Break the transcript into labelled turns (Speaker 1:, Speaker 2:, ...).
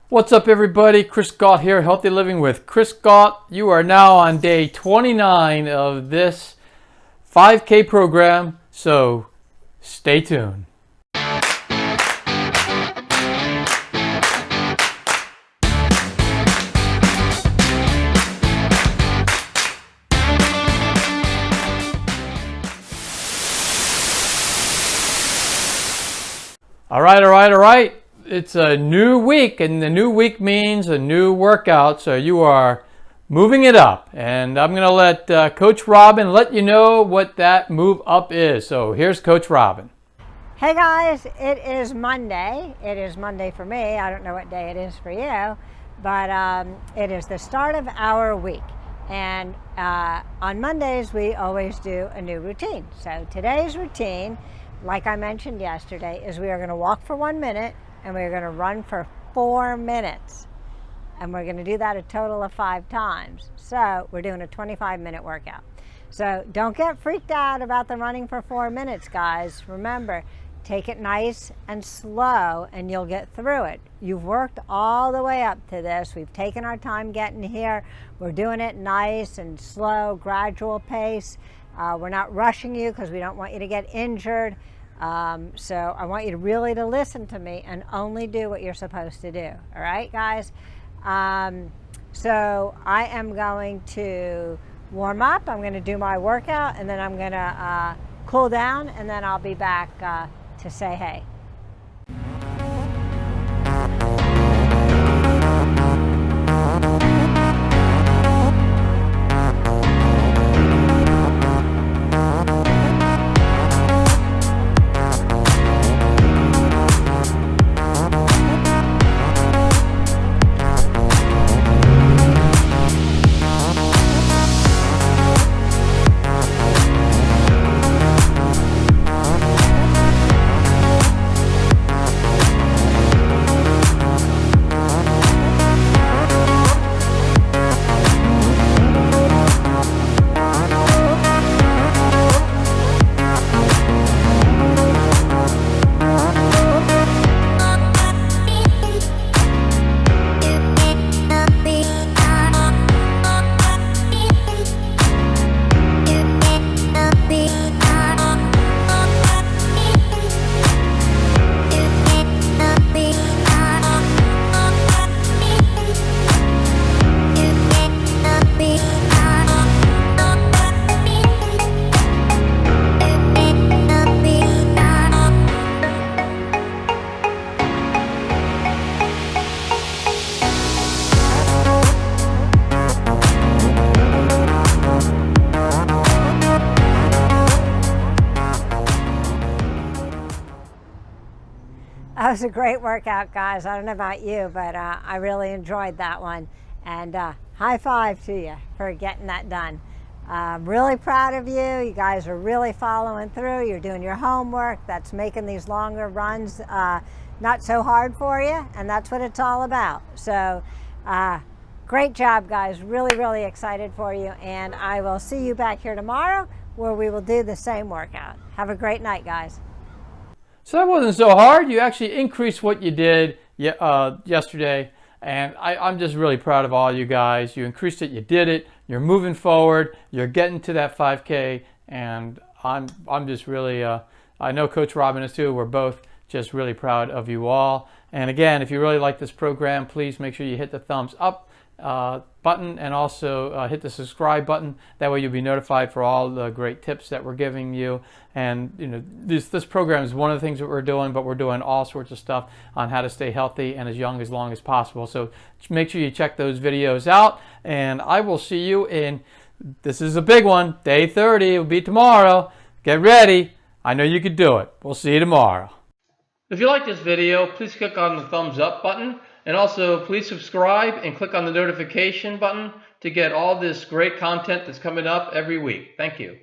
Speaker 1: What's up, everybody? Chris Gault here, Healthy Living with Chris Gault. You are now on day 29 of this 5K program, so stay tuned. All right. It's a new week, and the new week means a new workout, so you are moving it up. And I'm going to let Coach Robin let you know what that move up is. So here's Coach Robin.
Speaker 2: Hey guys, it is Monday. It is Monday for me. I don't know what day it is for you, but it is the start of our week. And on Mondays, we always do a new routine. So today's routine, like I mentioned yesterday, is we are going to walk for 1 minute and we're going to run for 4 minutes. And we're going to do that a total of 5 times. So we're doing a 25-minute workout. So don't get freaked out about the running for 4 minutes, guys. Remember, take it nice and slow and you'll get through it. You've worked all the way up to this. We've taken our time getting here. We're doing it nice and slow, gradual pace. We're not rushing you because we don't want you to get injured. So I want you to really listen to me and only do what you're supposed to do. All right, guys? So I am going to warm up. I'm going to do my workout, and then I'm going to cool down, and then I'll be back to say hey. That was a great workout, guys. I don't know about you, but I really enjoyed that one. And high five to you for getting that done. I'm really proud of you. You guys are really following through. You're doing your homework. That's making these longer runs not so hard for you, and that's what it's all about. So great job, guys. Really excited for you. And I will see you back here tomorrow where we will do the same workout. Have a great night, guys.
Speaker 1: So that wasn't so hard. You actually increased what you did yesterday, and I'm just really proud of all you guys. You increased it, you did it, you're moving forward, you're getting to that 5K, and I'm just really, I know Coach Robin is too. We're both just really proud of you all. And again, if you really like this program, please make sure you hit the thumbs up button and also hit the subscribe button. That way you'll be notified for all the great tips that we're giving you. And you know, this program is one of the things that we're doing, but we're doing all sorts of stuff on how to stay healthy and as young as long as possible. So make sure you check those videos out, and I will see you in, this is a big one, day 30. It will be tomorrow. Get ready. I know you can do it. We'll see you tomorrow. If you like this video, please click on the thumbs up button. And also, please subscribe and click on the notification button to get all this great content that's coming up every week. Thank you.